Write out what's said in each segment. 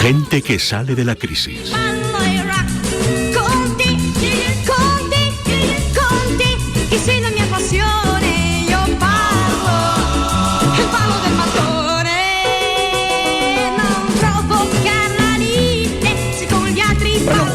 Gente que sale de la crisis.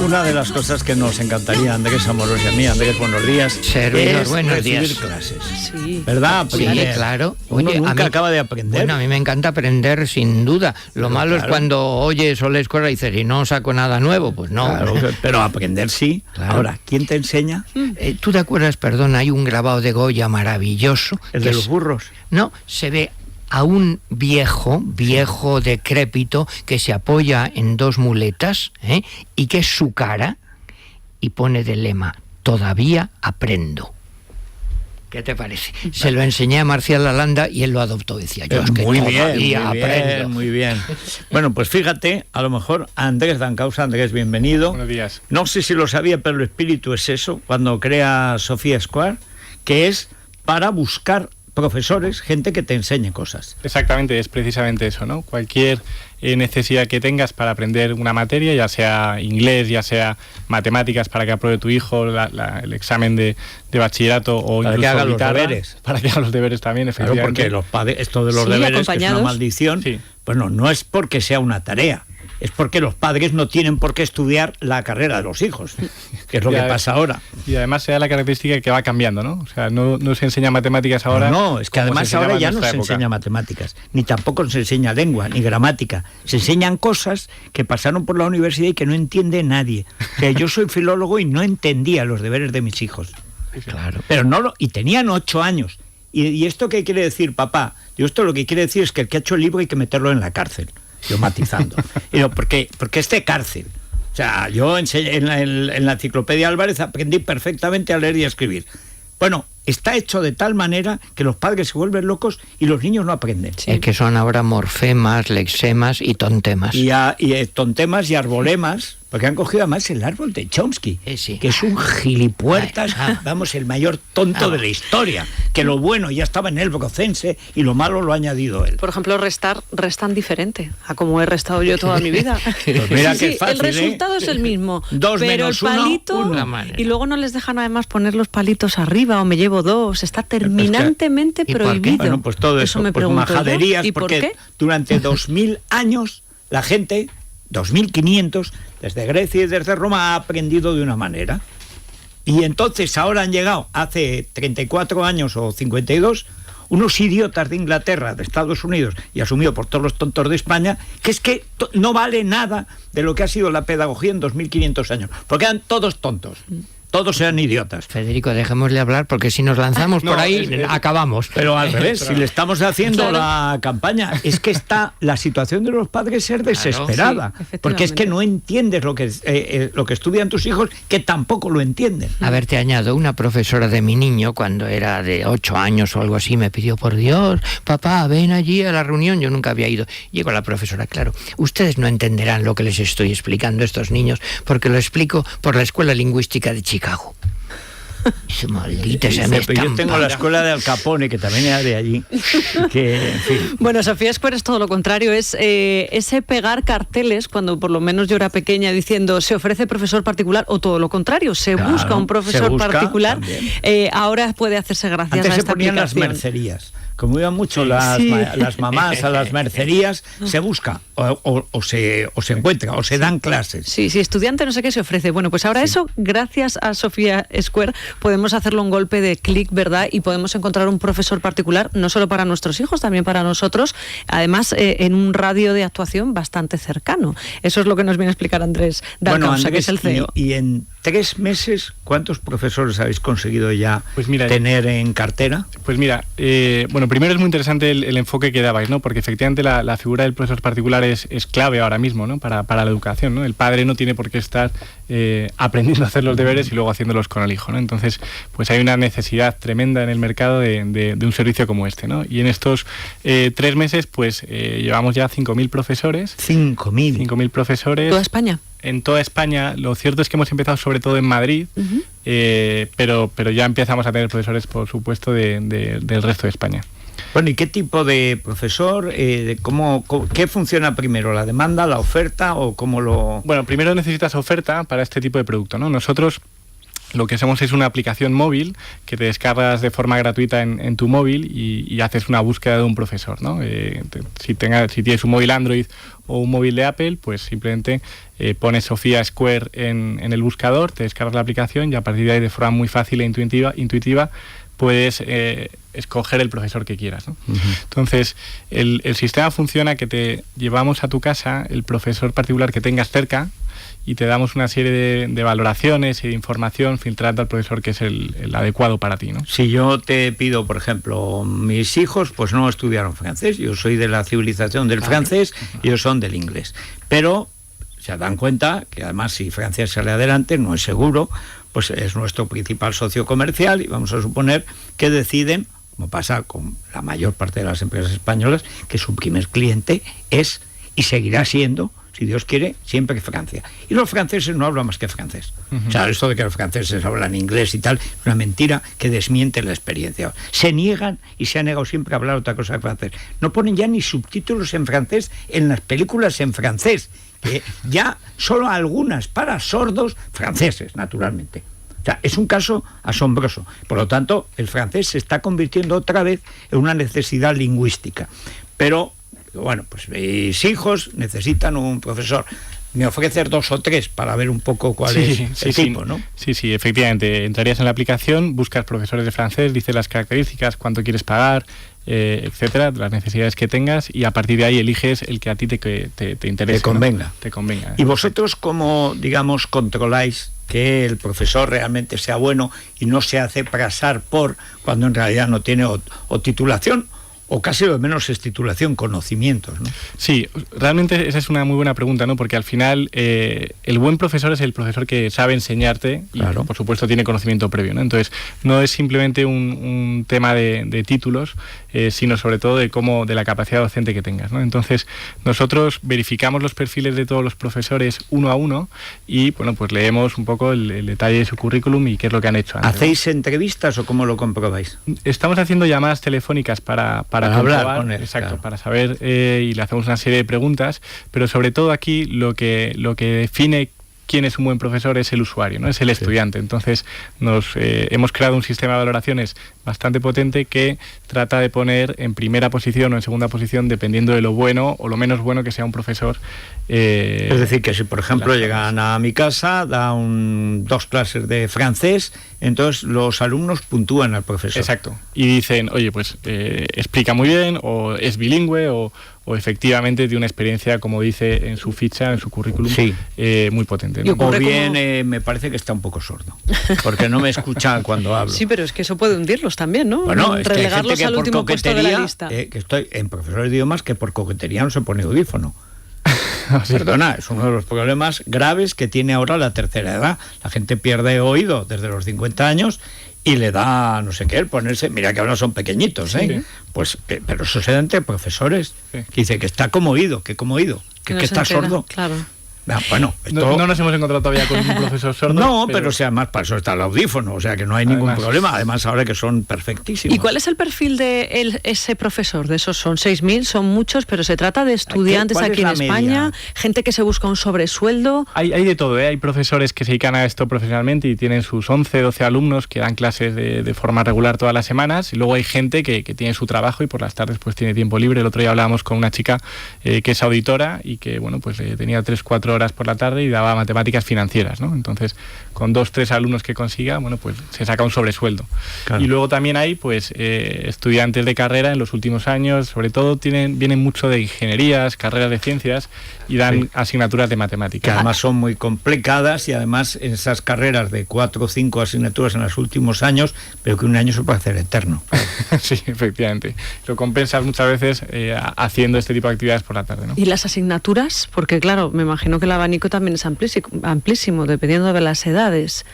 Una de las cosas que nos encantaría a Andrés Amorós y a mí, Andrés, buenos días, es buenos recibir días. Clases. Sí. ¿Verdad? Aprender. Sí, claro. Uno nunca acaba de aprender. Bueno, a mí me encanta aprender, sin duda. Lo malo es cuando oyes o lees cosas y dices, y no saco nada nuevo, pues no. Claro, pero aprender sí. Claro. Ahora, ¿quién te enseña? ¿Tú te acuerdas, perdón, hay un grabado de Goya maravilloso? ¿El de los burros? No, se ve a un viejo decrépito que se apoya en dos muletas, y que es su cara, y pone de lema, todavía aprendo. ¿Qué te parece? Se lo enseñé a Marcial Lalanda y él lo adoptó. Decía yo, es que todavía aprendo. Muy bien. Bueno, pues fíjate, a lo mejor Andrés Dancausa. Andrés, bienvenido. Buenos días. No sé si lo sabía, pero el espíritu es eso, cuando crea Sophia Square, que es para buscar profesores, gente que te enseñe cosas. Exactamente, es precisamente eso, ¿no? Cualquier necesidad que tengas para aprender una materia, ya sea inglés, ya sea matemáticas para que apruebe tu hijo el examen de bachillerato, o para incluso que haga guitarra, los deberes. Para que haga los deberes también, efectivamente. Claro, porque los padres, esto de los deberes, que es una maldición, bueno, no es porque sea una tarea, es porque los padres no tienen por qué estudiar la carrera de los hijos, que es lo que pasa ahora. Y además se da la característica que va cambiando, ¿no? O sea, no se enseña matemáticas ahora. No, es que además ahora ya no se enseña matemáticas, ni tampoco se enseña lengua, ni gramática. Se enseñan cosas que pasaron por la universidad y que no entiende nadie. Que yo soy filólogo y no entendía los deberes de mis hijos. Claro. Pero y tenían 8 años. ¿Y esto qué quiere decir, papá? Yo esto lo que quiere decir es que el que ha hecho el libro hay que meterlo en la cárcel. Yo matizando. Porque es de cárcel. O sea, yo en la enciclopedia Álvarez aprendí perfectamente a leer y a escribir. Bueno, está hecho de tal manera que los padres se vuelven locos y los niños no aprenden. Sí. Es que son ahora morfemas, lexemas y tontemas. Y tontemas y arbolemas, porque han cogido además el árbol de Chomsky, que es un gilipuertas, vamos, el mayor tonto de la historia, que lo bueno ya estaba en el brocense y lo malo lo ha añadido él. Por ejemplo, restan diferente a como he restado yo toda mi vida. Pues mira que es fácil, el resultado es el mismo, 2 pero menos el palito, 1, y luego no les dejan además poner los palitos arriba, o me llevo 2, está terminantemente prohibido. Bueno, pues todo eso me pues majaderías, porque durante 2000 años la gente, 2500, desde Grecia y desde Roma, ha aprendido de una manera. Y entonces ahora han llegado, hace 34 años o 52, unos idiotas de Inglaterra, de Estados Unidos, y asumido por todos los tontos de España, que es que no vale nada de lo que ha sido la pedagogía en 2500 años, porque eran todos tontos. Todos eran idiotas. Federico, dejémosle hablar, porque si nos lanzamos por ahí, acabamos. Pero al revés, si le estamos haciendo la campaña, es que la situación de los padres es desesperada, porque es que no entiendes lo que estudian tus hijos, que tampoco lo entienden. A ver, te añado, una profesora de mi niño, cuando era de 8 años o algo así, me pidió, por Dios, papá, ven allí a la reunión. Yo nunca había ido. Llegó la profesora, claro, ustedes no entenderán lo que les estoy explicando a estos niños, porque lo explico por la Escuela Lingüística de Chicago. Maldita se me estampa. Yo tengo la escuela de Al Capone, que también era de allí. En fin. Bueno, Sophia Square es todo lo contrario, es ese pegar carteles, cuando por lo menos yo era pequeña, diciendo se ofrece profesor particular, o todo lo contrario, se busca un profesor particular. Ahora puede hacerse gracias Antes a esta se ponían aplicación. las mercerías. Como iban mucho las mamás a las mercerías, se busca o se encuentra, o se dan clases. Sí, estudiante no sé qué se ofrece. Bueno, pues ahora eso, gracias a Sophia Square, podemos hacerlo un golpe de clic, ¿verdad? Y podemos encontrar un profesor particular, no solo para nuestros hijos, también para nosotros, además en un radio de actuación bastante cercano. Eso es lo que nos viene a explicar Andrés Dancausa, que es el CEO. Y en 3 meses, ¿cuántos profesores habéis conseguido ya tener en cartera? Pues mira, bueno, primero es muy interesante el enfoque que dabais, ¿no? Porque efectivamente la figura del profesor particular es clave ahora mismo, ¿no? Para la educación, ¿no? El padre no tiene por qué estar aprendiendo a hacer los deberes y luego haciéndolos con el hijo, ¿no? Entonces, pues hay una necesidad tremenda en el mercado de un servicio como este, ¿no? Y en estos 3 meses, pues llevamos ya 5.000 profesores. 5.000 profesores. ¿Toda España? En toda España. Lo cierto es que hemos empezado sobre todo en Madrid, pero ya empezamos a tener profesores, por supuesto, del resto de España. Bueno, ¿y qué tipo de profesor? ¿Qué funciona primero? ¿La demanda, la oferta o cómo lo...? Bueno, primero necesitas oferta para este tipo de producto, ¿no? Nosotros lo que hacemos es una aplicación móvil que te descargas de forma gratuita en tu móvil y haces una búsqueda de un profesor, ¿no? Si tienes un móvil Android o un móvil de Apple, pues simplemente pones Sofía Square en el buscador, te descargas la aplicación y a partir de ahí, de forma muy fácil e intuitiva puedes escoger el profesor que quieras, ¿no? Uh-huh. Entonces, el sistema funciona que te llevamos a tu casa el profesor particular que tengas cerca y te damos una serie de valoraciones y de información filtrando al profesor que es el adecuado para ti, ¿no? Si yo te pido, por ejemplo, mis hijos pues no estudiaron francés, yo soy de la civilización del francés, ellos son del inglés, pero se dan cuenta que además si Francia sale adelante, no es seguro, pues es nuestro principal socio comercial y vamos a suponer que deciden, como pasa con la mayor parte de las empresas españolas, que su primer cliente es y seguirá siendo, si Dios quiere, siempre Francia. Y los franceses no hablan más que francés. Uh-huh. O sea, esto de que los franceses hablan inglés y tal, es una mentira que desmiente la experiencia. Se niegan y se ha negado siempre a hablar otra cosa que francés. No ponen ya ni subtítulos en francés en las películas en francés. Ya solo algunas para sordos franceses, naturalmente. O sea, es un caso asombroso. Por lo tanto, el francés se está convirtiendo otra vez en una necesidad lingüística. Pero bueno, pues mis hijos necesitan un profesor. Me ofreces 2 o 3 para ver un poco cuál es el tipo, ¿no? Sí, efectivamente. Entrarías en la aplicación, buscas profesores de francés, dices las características, cuánto quieres pagar, etcétera, las necesidades que tengas y a partir de ahí eliges el que a ti te interese. Te convenga. ¿No? Te convenga. ¿Y vosotros cómo, digamos, controláis que el profesor realmente sea bueno y no se hace pasar por cuando en realidad no tiene o titulación? O casi lo menos es titulación, conocimientos, ¿no? Sí, realmente esa es una muy buena pregunta, ¿no? Porque al final el buen profesor es el profesor que sabe enseñarte y, claro, por supuesto, tiene conocimiento previo, ¿no? Entonces, no es simplemente un tema de títulos, sino sobre todo de la capacidad docente que tengas, ¿no? Entonces, nosotros verificamos los perfiles de todos los profesores uno a uno y, bueno, pues leemos un poco el detalle de su currículum y qué es lo que han hecho antes. ¿Hacéis entrevistas o cómo lo comprobáis? Estamos haciendo llamadas telefónicas para hablar con él, exacto, claro, para saber y le hacemos una serie de preguntas, pero sobre todo aquí lo que define quién es un buen profesor es el usuario, ¿no? Es el estudiante. Entonces hemos creado un sistema de valoraciones bastante potente que trata de poner en primera posición o en segunda posición dependiendo de lo bueno o lo menos bueno que sea un profesor. Es decir, que si por ejemplo llegan a mi casa, da 2 clases de francés, entonces los alumnos puntúan al profesor. Exacto. Y dicen, oye, pues explica muy bien, o es bilingüe, o efectivamente tiene una experiencia, como dice en su ficha, en su currículum, muy potente, ¿no? O bien me parece que está un poco sordo, porque no me escucha cuando hablo. Sí, pero es que eso puede hundirlos también, ¿no? Bueno, es relegarlos que hay gente que al último puesto de la lista. Que estoy en profesores de idiomas que por coquetería no se pone audífono. Sí. Perdona, es uno de los problemas graves que tiene ahora la tercera edad. La gente pierde oído desde los 50 años y le da, no sé qué, el ponerse, mira que ahora son pequeñitos, ¿eh? Sí. Pues, pero eso se da entre profesores, que dice que está como oído, que está sordo. Claro. Bueno, no nos hemos encontrado todavía con un profesor sordo. No, pero si además para eso está el audífono, o sea que no hay ningún problema. Además ahora que son perfectísimos. ¿Y cuál es el perfil de ese profesor? De esos son 6.000, son muchos, pero se trata de estudiantes aquí en España, gente que se busca un sobresueldo. Hay de todo, ¿eh? Hay profesores que se dedican a esto profesionalmente y tienen sus 11, 12 alumnos que dan clases de forma regular todas las semanas, y luego hay gente que tiene su trabajo y por las tardes pues tiene tiempo libre. El otro día hablábamos con una chica que es auditora y que, bueno, pues tenía 3-4 horas por la tarde y daba matemáticas financieras, ¿no? Entonces, con 2-3 alumnos que consiga, bueno, pues se saca un sobresueldo. Claro. Y luego también hay, pues, estudiantes de carrera en los últimos años, sobre todo vienen mucho de ingenierías, carreras de ciencias y dan asignaturas de matemáticas. Que además son muy complicadas y además en esas carreras de 4 o 5 asignaturas en los últimos años, pero que un año se puede hacer eterno. Sí, efectivamente. Lo compensas muchas veces haciendo este tipo de actividades por la tarde, ¿no? ¿Y las asignaturas? Porque claro, me imagino que el abanico también es amplísimo, dependiendo de las edades.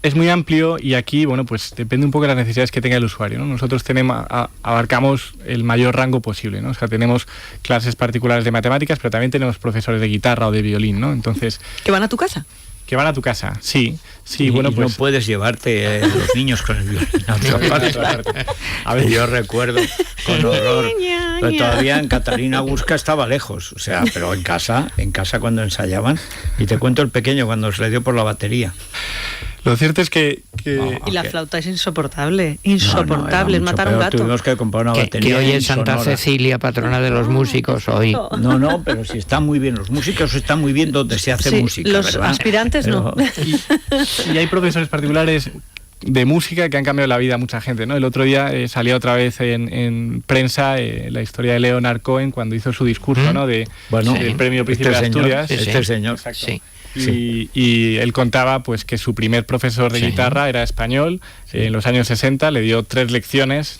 Es muy amplio y aquí, bueno, pues depende un poco de las necesidades que tenga el usuario, ¿no? Nosotros abarcamos el mayor rango posible, ¿no? O sea, tenemos clases particulares de matemáticas, pero también tenemos profesores de guitarra o de violín, ¿no? Entonces... ¿Que van a tu casa? Que van a tu casa, sí. Y, bueno, pues... no puedes llevarte los niños con el violín. A ver, yo recuerdo con horror, pero todavía en Catalina Busca estaba lejos, o sea, pero en casa cuando ensayaban, y te cuento el pequeño cuando se le dio por la batería. Lo cierto es que... Y la flauta es insoportable, es matar a un gato. Tuvimos que comprar una batería. Que hoy es Santa Cecilia, patrona de los músicos, hoy. No, pero si están muy bien, los músicos están muy bien donde se hace música, los ¿verdad? aspirantes no. Y hay profesores particulares de música que han cambiado la vida a mucha gente, ¿no? El otro día salía otra vez en prensa la historia de Leonard Cohen cuando hizo su discurso, ¿no? Del Premio Príncipe de Asturias. Este señor. Exacto. Sí. Y él contaba pues que su primer profesor de guitarra era español, en los años 60 le dio 3 lecciones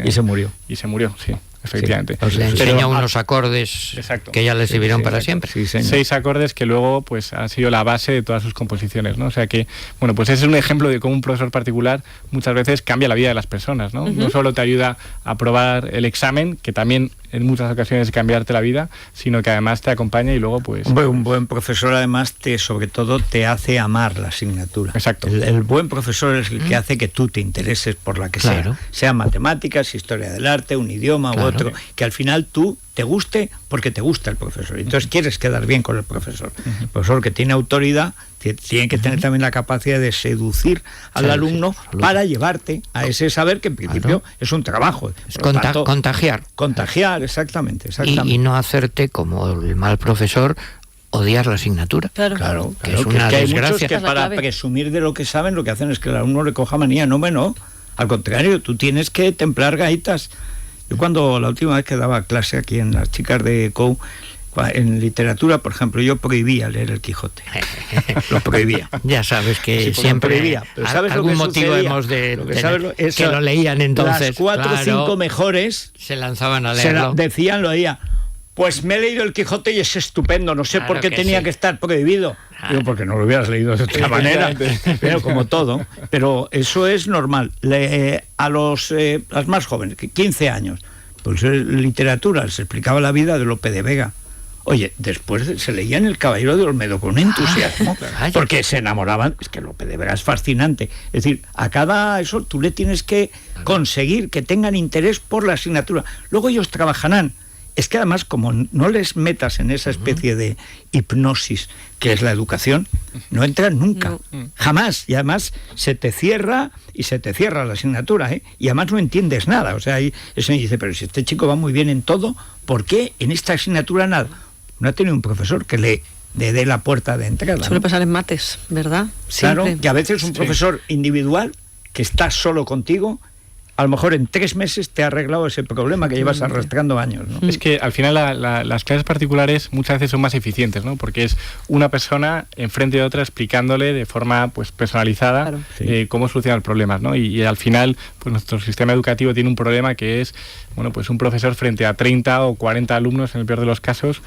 y se murió. Sí, efectivamente. Le enseñó unos acordes que ya le sirvieron para siempre. 6 acordes que luego pues han sido la base de todas sus composiciones, ¿no? O sea que, bueno, pues ese es un ejemplo de cómo un profesor particular muchas veces cambia la vida de las personas, ¿no? No solo te ayuda a aprobar el examen, que también en muchas ocasiones cambiarte la vida, sino que además te acompaña y luego pues... Un buen profesor además sobre todo te hace amar la asignatura. Exacto. El buen profesor es el que hace que tú te intereses por la que sea matemáticas, historia del arte, un idioma u otro, que al final tú te guste porque te gusta el profesor. Entonces quieres quedar bien con el profesor. El profesor que tiene autoridad tiene que tener también la capacidad de seducir al alumno para llevarte a ese saber que en principio es un trabajo. Contagiar, exactamente. Y no hacerte como el mal profesor odiar la asignatura. Claro. Que es una hay desgracia. muchos que para presumir de lo que saben, lo que hacen es que el alumno le coja manía. No. Al contrario, tú tienes que templar gaitas. Yo cuando la última vez que daba clase aquí en las chicas de COU, en literatura, por ejemplo, yo prohibía leer el Quijote. Lo prohibía. Ya sabes que siempre prohibía. Pero ¿sabes algún lo que motivo sucedía? hemos de es que lo leían entonces. Las 4 o 5 mejores se lanzaban a leerlo. Leía. Pues me he leído el Quijote y es estupendo, no sé por qué tenía que estar prohibido. Digo, porque no lo hubieras leído de otra manera, pero como todo. Pero eso es normal. A las más jóvenes, 15 años, pues literatura, les explicaba la vida de Lope de Vega. Oye, después se leían El Caballero de Olmedo con entusiasmo, porque se enamoraban. Es que Lope de Vega es fascinante. Es decir, a cada eso tú le tienes que conseguir que tengan interés por la asignatura. Luego ellos trabajarán. Es que además, como no les metas en esa especie de hipnosis que es la educación, no entran nunca, jamás. Y además se te cierra la asignatura, ¿eh? Y además no entiendes nada. O sea, eso me dice, pero si este chico va muy bien en todo, ¿por qué en esta asignatura nada? No ha tenido un profesor que le dé la puerta de entrada. Suele pasar en mates, ¿verdad? Claro, Siempre. que a veces un profesor individual que está solo contigo, a lo mejor en 3 meses te ha arreglado ese problema que llevas arrastrando años, ¿no? Es que al final las clases particulares muchas veces son más eficientes, ¿no? Porque es una persona enfrente de otra explicándole de forma pues personalizada cómo solucionar problemas, ¿no? Y al final pues nuestro sistema educativo tiene un problema que es, bueno, pues un profesor frente a 30 o 40 alumnos en el peor de los casos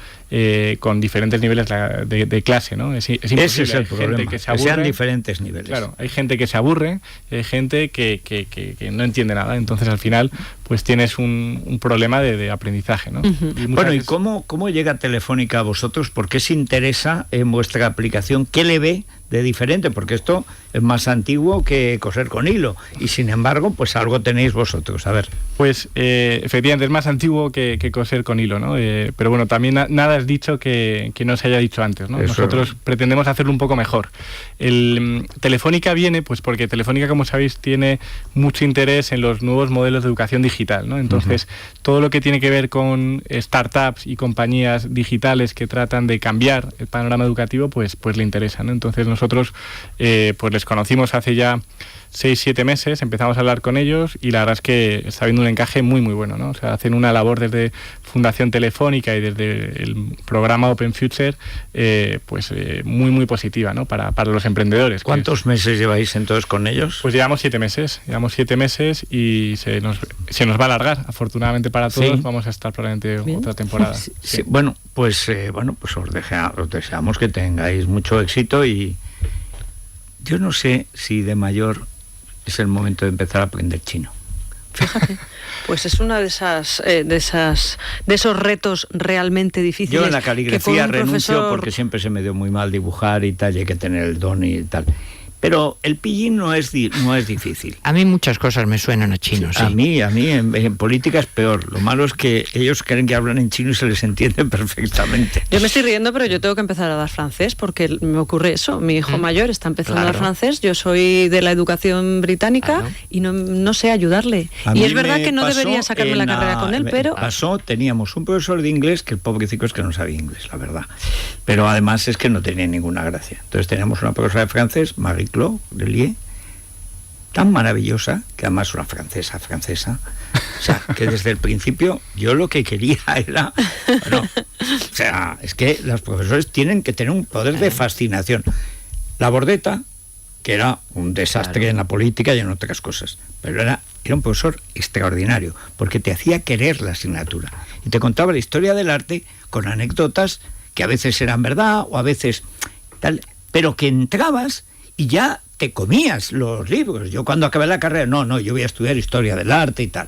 con diferentes niveles de clase, ¿no? Es imposible. Ese es el problema, que sean diferentes niveles. Claro, hay gente que se aburre, hay gente que no entiende nada. Entonces al final pues tienes un problema de aprendizaje, ¿no? Bueno, ¿y cómo llega Telefónica a vosotros? ¿Por qué se interesa en vuestra aplicación? ¿Qué le ve de diferente? Porque esto es más antiguo que coser con hilo y sin embargo pues algo tenéis vosotros. A ver. Pues efectivamente es más antiguo que coser con hilo, ¿no? Pero bueno, también nada es dicho que no se haya dicho antes, ¿no? Nosotros pretendemos hacerlo un poco mejor. Telefónica viene pues porque Telefónica, como sabéis, tiene mucho interés en los nuevos modelos de educación digital, ¿no? Entonces todo lo que tiene que ver con startups y compañías digitales que tratan de cambiar el panorama educativo pues le interesa, ¿no? Entonces nosotros pues les conocimos hace ya 6-7 meses, empezamos a hablar con ellos y la verdad es que está habiendo un encaje muy muy bueno, ¿no? O sea, hacen una labor desde Fundación Telefónica y desde el programa Open Future muy muy positiva, ¿no? Para los emprendedores. ¿Cuántos meses lleváis entonces con ellos? Pues llevamos 7 meses y se nos va a alargar, afortunadamente para todos. Vamos a estar probablemente otra temporada. Sí. Bueno, pues os deseamos que tengáis mucho éxito y yo no sé si de mayor es el momento de empezar a aprender chino. Fíjate, pues es una de esos retos realmente difíciles. Yo en la caligrafía renuncio profesor... porque siempre se me dio muy mal dibujar y tal, y hay que tener el don y tal. Pero el pillín no es difícil. A mí muchas cosas me suenan a chino, sí. A mí en política es peor. Lo malo es que ellos creen que hablan en chino y se les entiende perfectamente. Yo me estoy riendo, pero yo tengo que empezar a dar francés porque me ocurre eso. Mi hijo mayor está empezando a dar francés, yo soy de la educación británica y no sé ayudarle. Y es verdad que no debería sacarme la carrera con él, pero... Teníamos un profesor de inglés que el pobrecito es que no sabía inglés, la verdad. Pero además es que no tenía ninguna gracia. Entonces teníamos una profesora de francés, Marie-Claude Lelier, tan maravillosa, que además una francesa, o sea, que desde el principio yo lo que quería era, bueno, o sea, es que los profesores tienen que tener un poder de fascinación. La Bordeta, que era un desastre en la política y en otras cosas, pero era un profesor extraordinario, porque te hacía querer la asignatura, y te contaba la historia del arte con anécdotas que a veces eran verdad, o a veces tal, pero que entrabas y ya te comías los libros. Yo cuando acabé la carrera, no, yo voy a estudiar historia del arte y tal.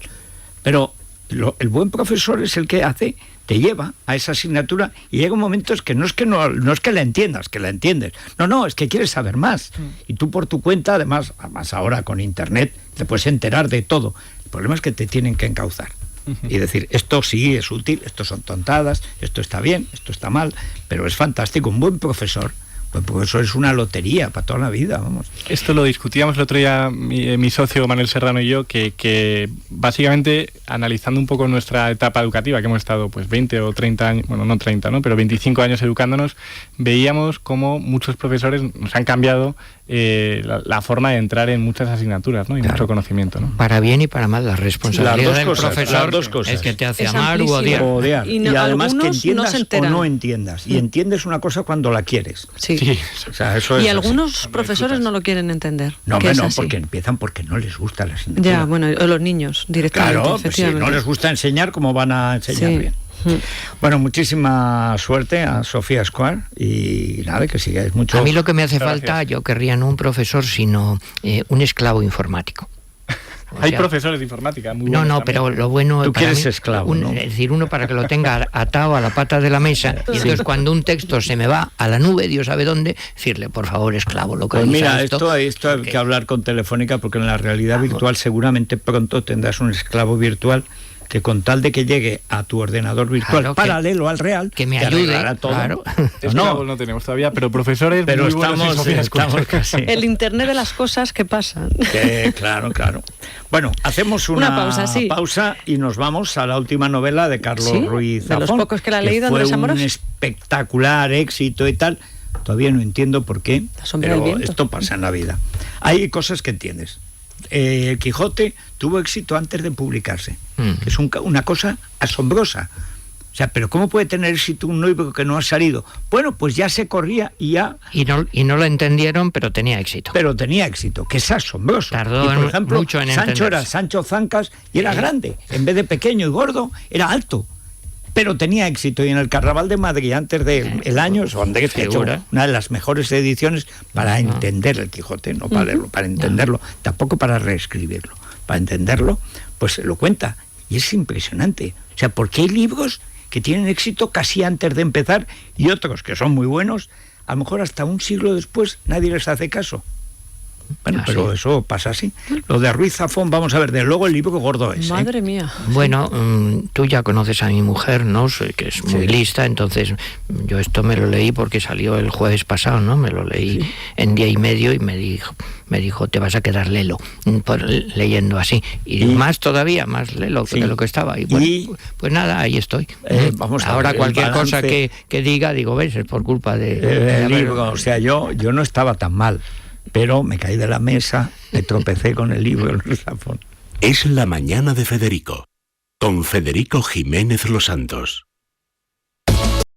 Pero el buen profesor es el que te lleva a esa asignatura y llega un momento que no es que la entiendas, que la entiendes. No, es que quieres saber más. Y tú por tu cuenta, además ahora con internet, te puedes enterar de todo. El problema es que te tienen que encauzar. Y decir, esto sí es útil, esto son tontadas, esto está bien, esto está mal, pero es fantástico. Un buen profesor, pues eso es una lotería para toda la vida, vamos. Esto lo discutíamos el otro día mi socio Manuel Serrano y yo, que básicamente analizando un poco nuestra etapa educativa, que hemos estado pues 20 o 30 años, bueno, no 30, ¿no? Pero 25 años educándonos, veíamos cómo muchos profesores nos han cambiado la forma de entrar en muchas asignaturas, ¿no? Y mucho conocimiento, ¿no? Para bien y para mal, la responsabilidad del profesor es que te hace amar u odiar. Y además que entiendas o no entiendas. Y entiendes una cosa cuando la quieres. Sí. O sea, eso es algunos así. Profesores no lo quieren entender. No, porque empiezan porque no les gusta la asignatura. Ya, bueno, o los niños directamente. Claro, pues si no les gusta enseñar, ¿cómo van a enseñar bien? Bueno, muchísima suerte a Sofía Square y nada, que sigáis mucho. A mí lo que me hace falta, yo querría no un profesor, sino un esclavo informático. Hay profesores de informática muy buenos. No, pero lo bueno... Tú quieres esclavo, ¿no? Es decir, uno para que lo tenga atado a la pata de la mesa, y entonces cuando un texto se me va a la nube, Dios sabe dónde, decirle, por favor, esclavo, localiza pues mira, esto hay que hablar con Telefónica, porque en la realidad virtual seguramente pronto tendrás un esclavo virtual que con tal de que llegue a tu ordenador virtual paralelo al real, que me ayude a todo. Claro. No tenemos todavía, pero profesores pero muy buenos estamos casi. El internet de las cosas que pasan. Claro. Bueno, hacemos una pausa y nos vamos a la última novela de Carlos Ruiz Zafón, de los pocos que la he leído, fue Andrés Amorós. Un espectacular éxito y tal. Todavía no entiendo por qué, pero esto pasa en la vida. Hay cosas que entiendes. El Quijote tuvo éxito antes de publicarse, que es una cosa asombrosa. O sea, pero ¿cómo puede tener éxito un libro que no ha salido? Bueno, pues ya se corría y ya... Y no lo entendieron, pero tenía éxito. Pero tenía éxito, que es asombroso. Tardó y por ejemplo, mucho en Sancho era Sancho Zancas y era grande. En vez de pequeño y gordo, era alto. Pero tenía éxito, y en el Carnaval de Madrid, antes del año, Andrés, que ha hecho una de las mejores ediciones para entender el Quijote, no para leerlo, para entenderlo, tampoco para reescribirlo, para entenderlo, pues lo cuenta, y es impresionante. O sea, porque hay libros que tienen éxito casi antes de empezar, y otros que son muy buenos, a lo mejor hasta un siglo después nadie les hace caso. Bueno, pero eso pasa así. Lo de Ruiz Zafón, vamos a ver, de luego el libro gordo es. Madre mía. Bueno, tú ya conoces a mi mujer, ¿no? Que es muy lista, entonces yo esto me lo leí porque salió el jueves pasado, ¿no? Me lo leí en día y medio y me dijo, te vas a quedar lelo, leyendo así. Y más todavía, más lelo de lo que estaba. Y bueno, pues nada, ahí estoy. Vamos ahora ver, cualquier cosa que diga, digo, ves, es por culpa de libro. O sea, yo no estaba tan mal, pero me caí de la mesa, me tropecé con el libro del Zafón. Es la mañana de Federico, con Federico Jiménez Los Santos.